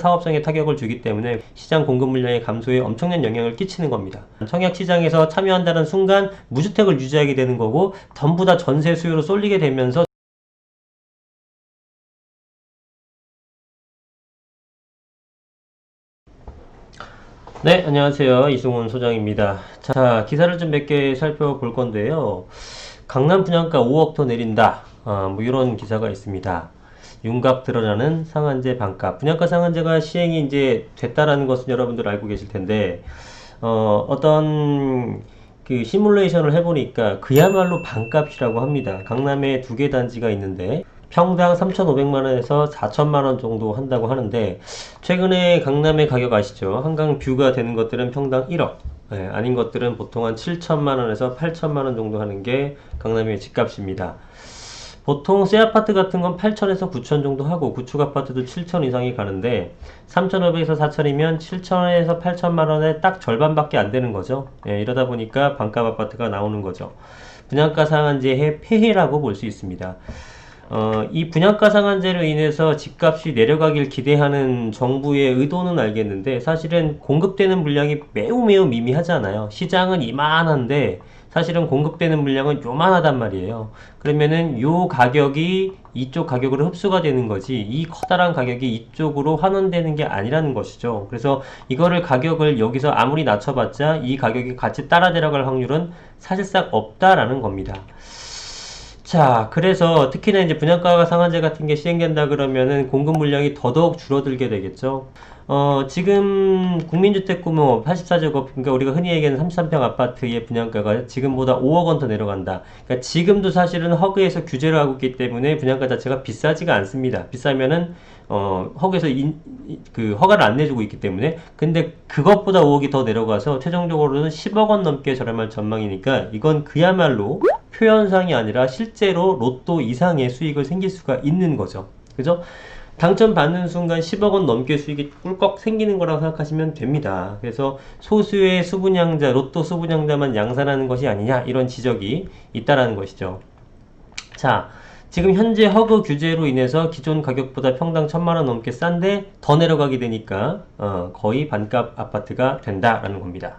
사업성에 타격을 주기 때문에 시장 공급 물량의 감소에 엄청난 영향을 끼치는 겁니다. 청약 시장에서 참여한다는 순간 무주택을 유지하게 되는 거고 전부 다 전세 수요로 쏠리게 되면서 네, 안녕하세요. 이승훈 소장입니다. 자, 기사를 좀 몇 개 살펴볼 건데요. 강남 분양가 5억 더 내린다. 뭐 이런 기사가 있습니다. 윤곽 드러나는 상한제 반값. 분양가 상한제가 시행이 이제 됐다라는 것은 여러분들 알고 계실 텐데, 어떤 그 시뮬레이션을 해보니까 그야말로 반값이라고 합니다. 강남에 두 개 단지가 있는데, 평당 3,500만원에서 4천만원 정도 한다고 하는데, 최근에 강남의 가격 아시죠? 한강 뷰가 되는 것들은 평당 1억, 아닌 것들은 보통 한 7천만원에서 8천만원 정도 하는 게 강남의 집값입니다. 보통 새 아파트 같은 건 8천에서 9천 정도 하고 구축 아파트도 7천 이상이 가는데 3,500에서 4천이면 7천에서 8천만 원에 딱 절반밖에 안 되는 거죠. 이러다 보니까 반값 아파트가 나오는 거죠. 분양가 상한제의 폐해라고 볼 수 있습니다. 이 분양가 상한제로 인해서 집값이 내려가길 기대하는 정부의 의도는 알겠는데 사실은 공급되는 물량이 매우 미미하잖아요. 시장은 이만한데 사실은 공급되는 물량은 요만하단 말이에요. 그러면은 요 가격이 이쪽 가격으로 흡수가 되는 거지 이 커다란 가격이 이쪽으로 환원되는 게 아니라는 것이죠. 그래서 이거를 가격을 여기서 아무리 낮춰봤자 이 가격이 같이 따라 내려갈 확률은 사실상 없다라는 겁니다. 자, 그래서 특히나 이제 분양가 상한제 같은 게 시행된다 그러면은 공급 물량이 더더욱 줄어들게 되겠죠. 지금 국민주택구모 84제곱, 그러니까 우리가 흔히 얘기하는 33평 아파트의 분양가가 지금보다 5억 원 더 내려간다. 그러니까 지금도 사실은 허그에서 규제를 하고 있기 때문에 분양가 자체가 비싸지가 않습니다. 비싸면은 허그에서 그 허가를 안 내주고 있기 때문에. 근데 그것보다 5억이 더 내려가서 최종적으로는 10억 원 넘게 저렴할 전망이니까 이건 그야말로 표현상이 아니라 실제로 로또 이상의 수익을 생길 수가 있는 거죠. 그죠? 당첨받는 순간 10억 원 넘게 수익이 꿀꺽 생기는 거라고 생각하시면 됩니다. 그래서 소수의 수분양자, 로또 수분양자만 양산하는 것이 아니냐 이런 지적이 있다라는 것이죠. 자, 지금 현재 허그 규제로 인해서 기존 가격보다 평당 1,000만 원 넘게 싼데 더 내려가게 되니까 거의 반값 아파트가 된다라는 겁니다.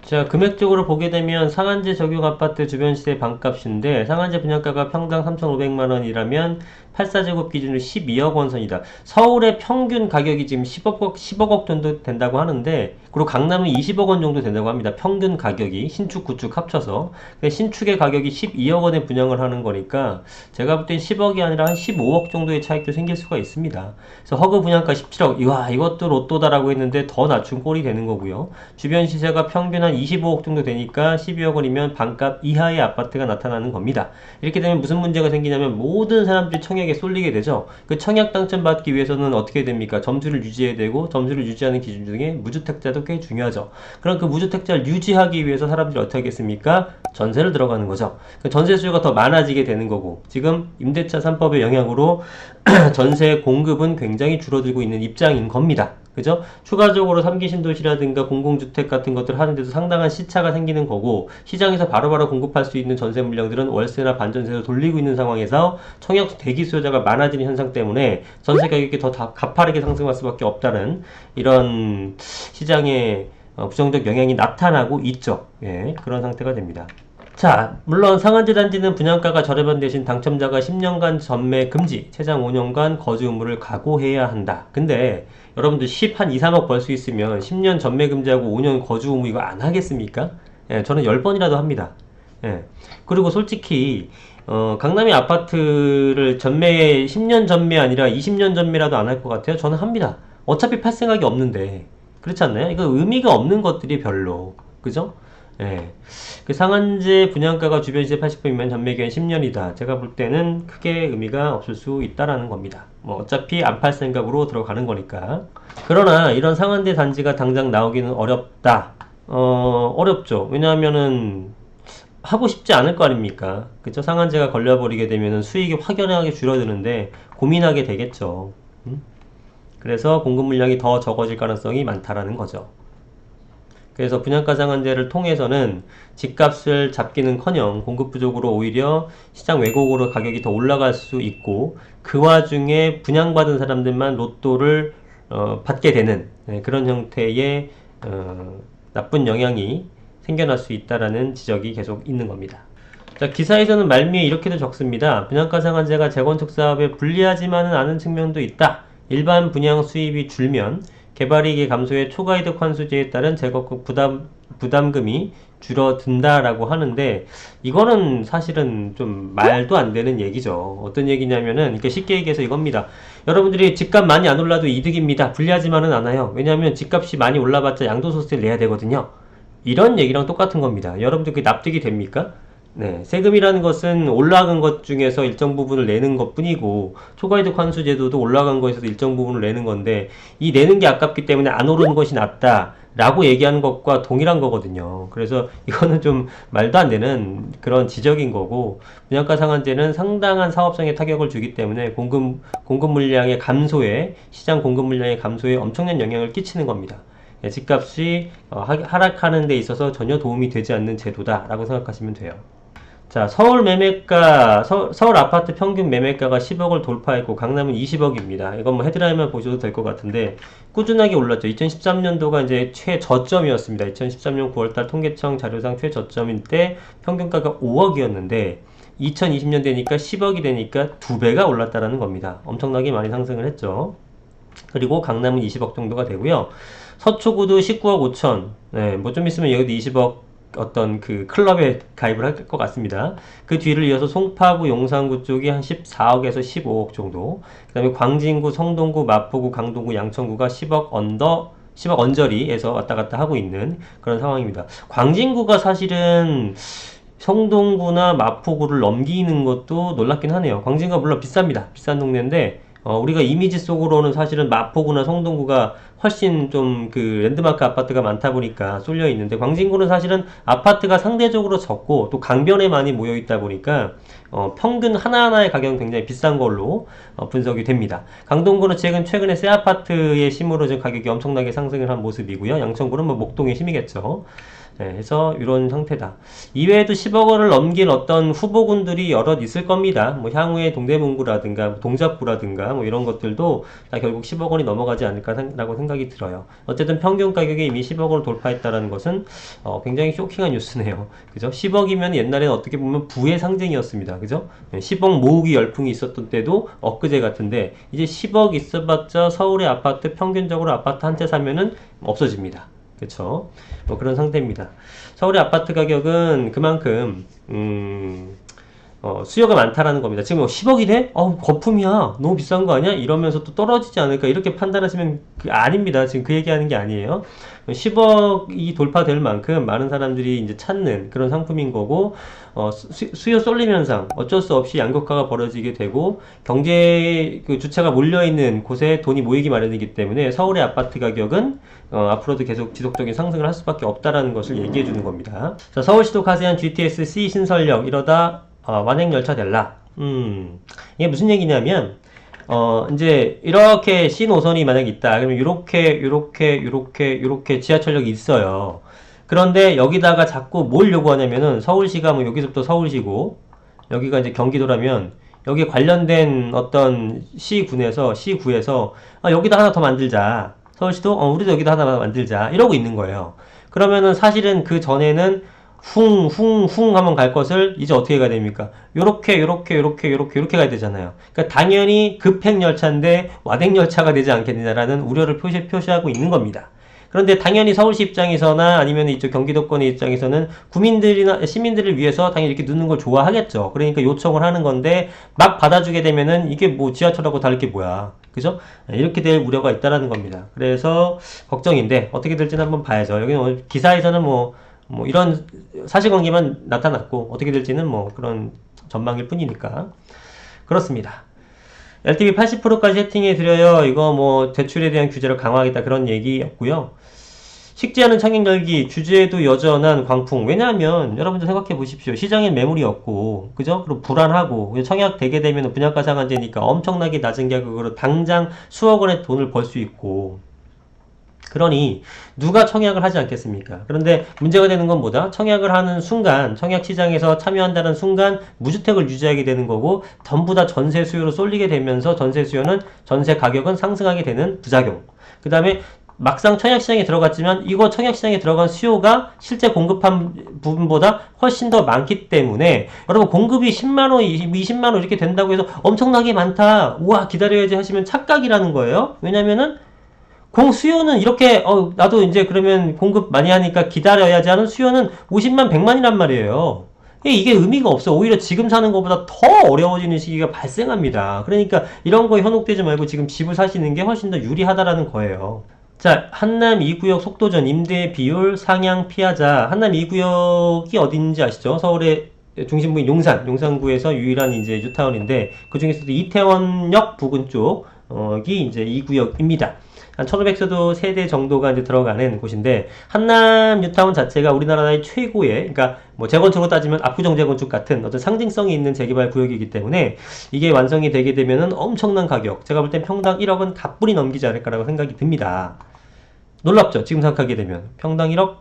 자, 금액적으로 보게 되면 상한제 적용 아파트 주변 시세 반값인데 상한제 분양가가 평당 3,500만원이라면 84제곱 기준으로 12억 원 선이다. 서울의 평균 가격이 지금 10억 원 정도 된다고 하는데, 그리고 강남은 20억 원 정도 된다고 합니다. 평균 가격이 신축, 구축 합쳐서. 신축의 가격이 12억 원에 분양을 하는 거니까 제가 볼 땐 10억이 아니라 한 15억 정도의 차익도 생길 수가 있습니다. 그래서 허그 분양가 17억, 이와 이것도 로또다라고 했는데 더 낮춘 꼴이 되는 거고요. 주변 시세가 평균 한 25억 정도 되니까 12억 원이면 반값 이하의 아파트가 나타나는 겁니다. 이렇게 되면 무슨 문제가 생기냐면 모든 사람들이 청약에 쏠리게 되죠. 그 청약 당첨받기 위해서는 어떻게 됩니까? 점수를 유지해야 되고, 점수를 유지하는 기준 중에 무주택자도 꽤 중요하죠. 그럼 그 무주택자를 유지하기 위해서 사람들이 어떻게 하겠습니까? 전세를 들어가는 거죠. 그 전세 수요가 더 많아지게 되는 거고, 지금 임대차 3법의 영향으로 전세 공급은 굉장히 줄어들고 있는 입장인 겁니다. 그죠? 추가적으로 3기 신도시라든가 공공주택 같은 것들 하는데도 상당한 시차가 생기는 거고, 시장에서 바로바로 공급할 수 있는 전세 물량들은 월세나 반전세로 돌리고 있는 상황에서 청약 대기 수요자가 많아지는 현상 때문에 전세 가격이 더 가파르게 상승할 수밖에 없다는 이런 시장의 부정적 영향이 나타나고 있죠. 예, 그런 상태가 됩니다. 자, 물론 상한제 단지는 분양가가 저렴한 대신 당첨자가 10년간 전매 금지, 최장 5년간 거주 의무를 각오해야 한다. 근데 여러분들 10 한 2, 3억 벌 수 있으면 10년 전매 금지하고 5년 거주 의무 이거 안 하겠습니까? 예, 저는 10번이라도 합니다. 예. 그리고 솔직히 강남의 아파트를 전매 10년 전매 아니라 20년 전매라도 안 할 것 같아요. 저는 합니다. 어차피 팔 생각이 없는데. 그렇지 않나요? 이거 의미가 없는 것들이 별로. 그죠? 예. 그 상한제 분양가가 주변 시세 80%이면 전매 기간 10년이다. 제가 볼 때는 크게 의미가 없을 수 있다라는 겁니다. 뭐 어차피 안 팔 생각으로 들어가는 거니까. 그러나 이런 상한제 단지가 당장 나오기는 어렵다. 어렵죠. 왜냐하면은 하고 싶지 않을 거 아닙니까? 그쵸? 상한제가 걸려버리게 되면은 수익이 확연하게 줄어드는데 고민하게 되겠죠. 그래서 공급 물량이 더 적어질 가능성이 많다라는 거죠. 그래서 분양가 상한제를 통해서는 집값을 잡기는커녕 공급 부족으로 오히려 시장 왜곡으로 가격이 더 올라갈 수 있고, 그 와중에 분양받은 사람들만 로또를 받게 되는 그런 형태의 나쁜 영향이 생겨날 수 있다라는 지적이 계속 있는 겁니다. 자, 기사에서는 말미에 이렇게도 적습니다. 분양가 상한제가 재건축 사업에 불리하지만은 않은 측면도 있다. 일반 분양 수입이 줄면 개발이익의 감소에 초과이득 환수제에 따른 재건축 부담금이 줄어든다라고 하는데, 이거는 사실은 좀 말도 안 되는 얘기죠. 어떤 얘기냐면은 이렇게 쉽게 얘기해서 이겁니다. 여러분들이 집값 많이 안 올라도 이득입니다. 불리하지만은 않아요. 왜냐하면 집값이 많이 올라봤자 양도소득세를 내야 되거든요. 이런 얘기랑 똑같은 겁니다. 여러분들 그게 납득이 됩니까? 네, 세금이라는 것은 올라간 것 중에서 일정 부분을 내는 것 뿐이고, 초과이득 환수 제도도 올라간 거에서도 일정 부분을 내는 건데, 이 내는 게 아깝기 때문에 안 오르는 것이 낫다 라고 얘기하는 것과 동일한 거거든요. 그래서 이거는 좀 말도 안 되는 그런 지적인 거고, 분양가 상한제는 상당한 사업성에 타격을 주기 때문에 공급 물량의 감소에, 시장 공급 물량의 감소에 엄청난 영향을 끼치는 겁니다. 집값이 하락하는 데 있어서 전혀 도움이 되지 않는 제도다라고 생각하시면 돼요. 자, 서울 매매가, 서울 아파트 평균 매매가가 10억을 돌파했고, 강남은 20억입니다. 이건 뭐 헤드라인만 보셔도 될 것 같은데, 꾸준하게 올랐죠. 2013년도가 이제 최저점이었습니다. 2013년 9월달 통계청 자료상 최저점일 때 평균가가 5억이었는데, 2020년 되니까 10억이 되니까 2배가 올랐다라는 겁니다. 엄청나게 많이 상승을 했죠. 그리고 강남은 20억 정도가 되고요. 서초구도 19억 5천, 네, 뭐 좀 있으면 여기도 20억 어떤 그 클럽에 가입을 할 것 같습니다. 그 뒤를 이어서 송파구, 용산구 쪽이 한 14억에서 15억 정도. 그 다음에 광진구, 성동구, 마포구, 강동구, 양천구가 10억 언저리에서 왔다 갔다 하고 있는 그런 상황입니다. 광진구가 사실은 성동구나 마포구를 넘기는 것도 놀랍긴 하네요. 광진구가 물론 비쌉니다. 비싼 동네인데, 우리가 이미지 속으로는 사실은 마포구나 성동구가 훨씬 좀 그 랜드마크 아파트가 많다 보니까 쏠려 있는데, 광진구는 사실은 아파트가 상대적으로 적고 또 강변에 많이 모여 있다 보니까 평균 하나하나의 가격은 굉장히 비싼 걸로 분석이 됩니다. 강동구는 최근에 새 아파트의 심으로 좀 가격이 엄청나게 상승을 한 모습이고요. 양천구는 뭐 목동의 힘이겠죠. 네, 그래서 이런 상태다. 이외에도 10억 원을 넘길 어떤 후보군들이 여럿 있을 겁니다. 뭐 향후에 동대문구라든가 동작구라든가 뭐 이런 것들도 다 결국 10억 원이 넘어가지 않을까라고 생각이 들어요. 어쨌든 평균 가격이 이미 10억 원을 돌파했다라는 것은 굉장히 쇼킹한 뉴스네요. 그죠? 10억이면 옛날에는 어떻게 보면 부의 상징이었습니다. 그죠? 10억 모으기 열풍이 있었던 때도 엊그제 같은데, 이제 10억 있어봤자 서울의 아파트 평균적으로 아파트 한 채 사면은 없어집니다. 그쵸? 뭐 그런 상태입니다. 서울의 아파트 가격은 그만큼 수요가 많다라는 겁니다. 지금 10억이 돼? 거품이야. 너무 비싼 거 아니야? 이러면서 또 떨어지지 않을까 이렇게 판단하시면 아닙니다. 지금 그 얘기하는 게 아니에요. 10억이 돌파될 만큼 많은 사람들이 이제 찾는 그런 상품인 거고, 수요 쏠림 현상, 어쩔 수 없이 양극화가 벌어지게 되고, 경제 그 주체가 몰려있는 곳에 돈이 모이기 마련이기 때문에 서울의 아파트 가격은 앞으로도 계속 지속적인 상승을 할 수밖에 없다라는 것을 얘기해 주는 겁니다. 자, 서울시도 가세한 GTS C 신설역 이러다 완행열차 될라. 이게 무슨 얘기냐면, 이제 이렇게 C 노선이 만약에 있다. 그러면 요렇게 지하철역이 있어요. 그런데 여기다가 자꾸 뭘 요구하냐면은, 서울시가 뭐 여기서부터 서울시고 여기가 이제 경기도라면 여기에 관련된 어떤 시구에서 여기다 하나 더 만들자. 서울시도 우리도 여기다 하나 만들자. 이러고 있는 거예요. 그러면은 사실은 그 전에는 쿵 하면 갈 것을 이제 어떻게 가야 됩니까? 요렇게 가야 되잖아요. 그러니까 당연히 급행열차인데 와댕열차가 되지 않겠느냐라는 우려를 표시하고 있는 겁니다. 그런데 당연히 서울시 입장에서나 아니면 이쪽 경기도권의 입장에서는 국민들이나 시민들을 위해서 당연히 이렇게 넣는 걸 좋아하겠죠. 그러니까 요청을 하는 건데, 막 받아주게 되면은 이게 뭐 지하철하고 다를 게 뭐야. 그죠? 이렇게 될 우려가 있다라는 겁니다. 그래서 걱정인데 어떻게 될지는 한번 봐야죠. 여기는 오늘 기사에서는 뭐 이런 사실관계만 나타났고, 어떻게 될지는 뭐 그런 전망일 뿐이니까. 그렇습니다. LTV 80%까지 세팅해 드려요. 이거 뭐 대출에 대한 규제를 강화하겠다 그런 얘기였고요. 식지 않은 청약 열기, 주제에도 여전한 광풍. 왜냐하면 여러분들 생각해 보십시오. 시장에 매물이 없고, 그죠? 그리고 불안하고, 청약 되게 되면 분양가 상한제니까 엄청나게 낮은 가격으로 당장 수억 원의 돈을 벌 수 있고, 그러니 누가 청약을 하지 않겠습니까? 그런데 문제가 되는 건 뭐다? 청약을 하는 순간, 청약 시장에서 참여한다는 순간 무주택을 유지하게 되는 거고, 전부 다 전세 수요로 쏠리게 되면서 전세 가격은 상승하게 되는 부작용. 그 다음에 막상 청약시장에 들어갔지만 이거 청약시장에 들어간 수요가 실제 공급한 부분보다 훨씬 더 많기 때문에 여러분 공급이 10만원, 20만원 이렇게 된다고 해서 엄청나게 많다. 우와 기다려야지 하시면 착각이라는 거예요. 왜냐면은 수요는 이렇게 나도 이제 그러면 공급 많이 하니까 기다려야지 하는 수요는 50만, 100만이란 말이에요. 이게 의미가 없어. 오히려 지금 사는 것보다 더 어려워지는 시기가 발생합니다. 그러니까 이런 거에 현혹되지 말고 지금 집을 사시는 게 훨씬 더 유리하다라는 거예요. 자, 한남 2구역 속도전 임대 비율 상향 피하자. 한남 2구역이 어딘지 아시죠? 서울의 중심부인 용산구에서 유일한 이제 뉴타운인데 그 중에서도 이태원역 부근 쪽이 이제 2구역입니다. 한 1500세도 세대 정도가 이제 들어가는 곳인데 한남 뉴타운 자체가 우리나라의 최고의 그러니까 뭐 재건축으로 따지면 압구정 재건축 같은 어떤 상징성이 있는 재개발 구역이기 때문에 이게 완성이 되게 되면은 엄청난 가격 제가 볼 땐 평당 1억은 가뿐히 넘기지 않을까라고 생각이 듭니다. 놀랍죠? 지금 생각하게 되면 평당 1억?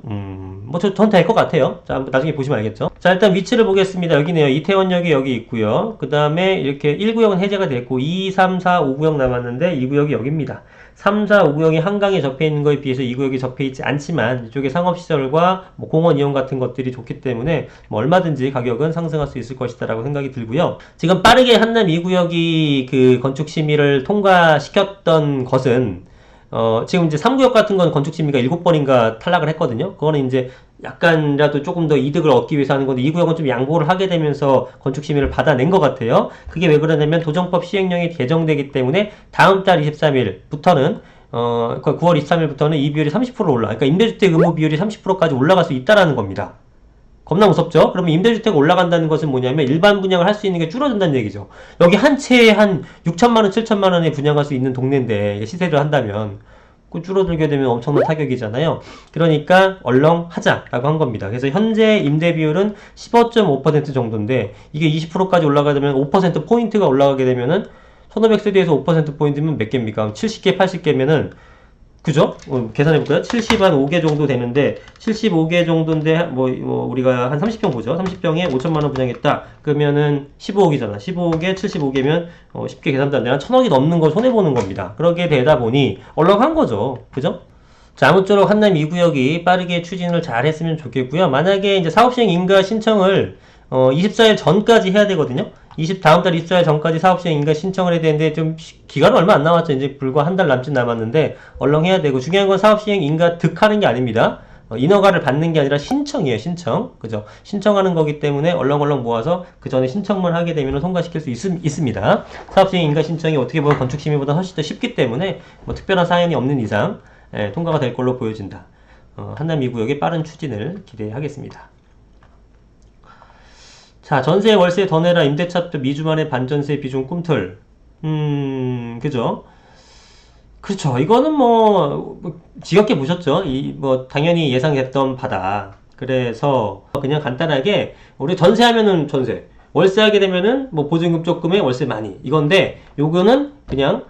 전 될 것 같아요. 자, 나중에 보시면 알겠죠? 자, 일단 위치를 보겠습니다. 여기네요. 이태원역이 여기 있고요. 그 다음에 이렇게 1구역은 해제가 됐고 2, 3, 4, 5구역 남았는데 2구역이 여기입니다. 3, 4, 5구역이 한강에 접해 있는 거에 비해서 2구역이 접해 있지 않지만 이쪽에 상업시설과 뭐 공원 이용 같은 것들이 좋기 때문에 뭐 얼마든지 가격은 상승할 수 있을 것이다 라고 생각이 들고요. 지금 빠르게 한남 2구역이 그 건축 심의를 통과시켰던 것은 지금 이제 3구역 같은 건 건축 심의가 7번인가 탈락을 했거든요. 그거는 이제 약간이라도 조금 더 이득을 얻기 위해서 하는 건데 2구역은 좀 양보를 하게 되면서 건축 심의를 받아낸 것 같아요. 그게 왜 그러냐면 도정법 시행령이 개정되기 때문에 다음 달 23일부터는 9월 23일부터는 이 비율이 30% 올라. 그러니까 임대주택 의무 비율이 30%까지 올라갈 수 있다라는 겁니다. 겁나 무섭죠? 그러면 임대주택 올라간다는 것은 뭐냐면 일반 분양을 할 수 있는 게 줄어든다는 얘기죠. 여기 한 채에 한 6천만원, 7천만원에 분양할 수 있는 동네인데 시세를 한다면 그 줄어들게 되면 엄청난 타격이잖아요. 그러니까 얼렁하자라고 한 겁니다. 그래서 현재 임대 비율은 15.5% 정도인데 이게 20%까지 올라가게 되면 5%포인트가 올라가게 되면은 1500세대에서 5%포인트면 몇 개입니까? 70개, 80개면은 그죠? 계산해볼까요? 70 한 5개 정도 되는데 75개 정도인데 우리가 한 30평 보죠. 30평에 5천만원 분양했다. 그러면은 15억이잖아. 15억에 75개면 쉽게 계산도 안 되나 1000억이 넘는 걸 손해보는 겁니다. 그렇게 되다 보니 얼렁한 거죠. 그죠? 자, 아무쪼록 한남 2구역이 빠르게 추진을 잘 했으면 좋겠고요. 만약에 이제 사업시행 인가 신청을 24일 전까지 해야 되거든요. 다음 달 24일 전까지 사업시행 인가 신청을 해야 되는데 좀 기간은 얼마 안 남았죠. 이제 불과 한 달 남짓 남았는데 얼렁 해야 되고 중요한 건 사업시행 인가 득하는 게 아닙니다. 인허가를 받는 게 아니라 신청이에요. 신청. 그죠? 신청하는 거기 때문에 얼렁얼렁 모아서 그 전에 신청만 하게 되면 통과시킬 수 있습니다. 사업시행 인가 신청이 어떻게 보면 건축심의보다 훨씬 더 쉽기 때문에 뭐 특별한 사연이 없는 이상 통과가 될 걸로 보여진다. 한남 2구역의 빠른 추진을 기대하겠습니다. 자, 전세 월세 더 내라 임대차표 2주 만에 반전세 비중 꿈틀. 그죠? 그렇죠. 이거는 지겹게 보셨죠? 당연히 예상했던 바다. 그래서 그냥 간단하게 우리 전세하면은 전세, 월세하게 되면은 보증금 조금에 월세 많이 이건데 요거는 그냥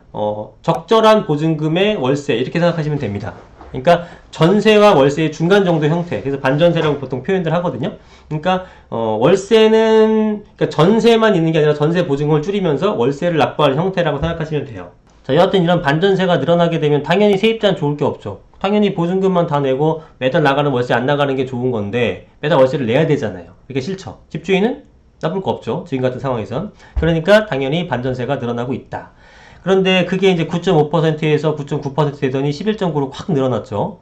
적절한 보증금의 월세 이렇게 생각하시면 됩니다. 그러니까 전세와 월세의 중간 정도 형태. 그래서 반전세라고 보통 표현들 하거든요. 그러니까 월세는 그러니까 전세만 있는 게 아니라 전세 보증금을 줄이면서 월세를 납부하는 형태라고 생각하시면 돼요. 자, 여하튼 이런 반전세가 늘어나게 되면 당연히 세입자는 좋을 게 없죠. 당연히 보증금만 다 내고 매달 나가는 월세 안 나가는 게 좋은 건데 매달 월세를 내야 되잖아요. 그게 싫죠. 집주인은 나쁠 거 없죠. 지금 같은 상황에선. 그러니까 당연히 반전세가 늘어나고 있다. 그런데 그게 이제 9.5%에서 9.9% 되더니 11.9로 확 늘어났죠.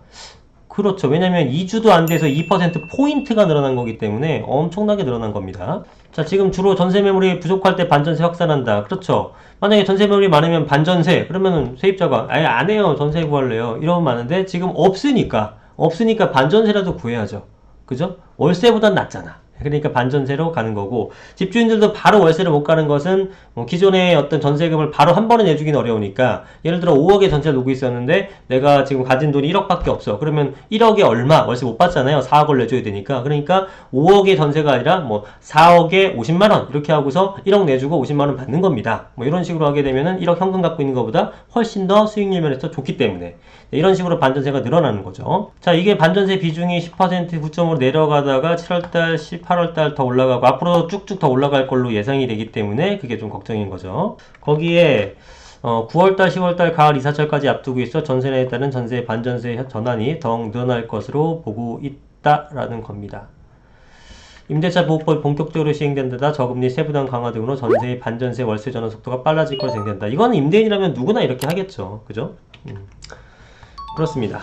그렇죠. 왜냐면 2주도 안 돼서 2%포인트가 늘어난 거기 때문에 엄청나게 늘어난 겁니다. 자, 지금 주로 전세 매물이 부족할 때 반전세 확산한다. 그렇죠. 만약에 전세 매물이 많으면 반전세, 그러면은 세입자가 아예 안 해요. 전세 구할래요. 이러면 많은데 지금 없으니까 반전세라도 구해야죠. 그죠? 월세보단 낫잖아. 그러니까 반전세로 가는 거고 집주인들도 바로 월세를 못 가는 것은 기존의 어떤 전세금을 바로 한 번에 내주기는 어려우니까 예를 들어 5억의 전세를 놓고 있었는데 내가 지금 가진 돈이 1억밖에 없어. 그러면 1억에 얼마 월세 못 받잖아요. 4억을 내줘야 되니까. 그러니까 5억의 전세가 아니라 4억에 50만원 이렇게 하고서 1억 내주고 50만원 받는 겁니다. 이런 식으로 하게 되면은 1억 현금 갖고 있는 것보다 훨씬 더 수익률 면에서 좋기 때문에 이런 식으로 반전세가 늘어나는 거죠. 자, 이게 반전세 비중이 10% 9.5로 내려가다가 7월달, 18월달 더 올라가고 앞으로 쭉쭉 더 올라갈 걸로 예상이 되기 때문에 그게 좀 걱정인 거죠. 거기에 9월달, 10월달 가을 이사철까지 앞두고 있어 전세에 따른 전세 반전세 전환이 더욱 늘어날 것으로 보고 있다라는 겁니다. 임대차 보호법이 본격적으로 시행된 데다 저금리 세부담 강화 등으로 전세의 반전세 월세 전환 속도가 빨라질 것으로 예상된다. 이거는 임대인이라면 누구나 이렇게 하겠죠. 그죠? 그렇습니다.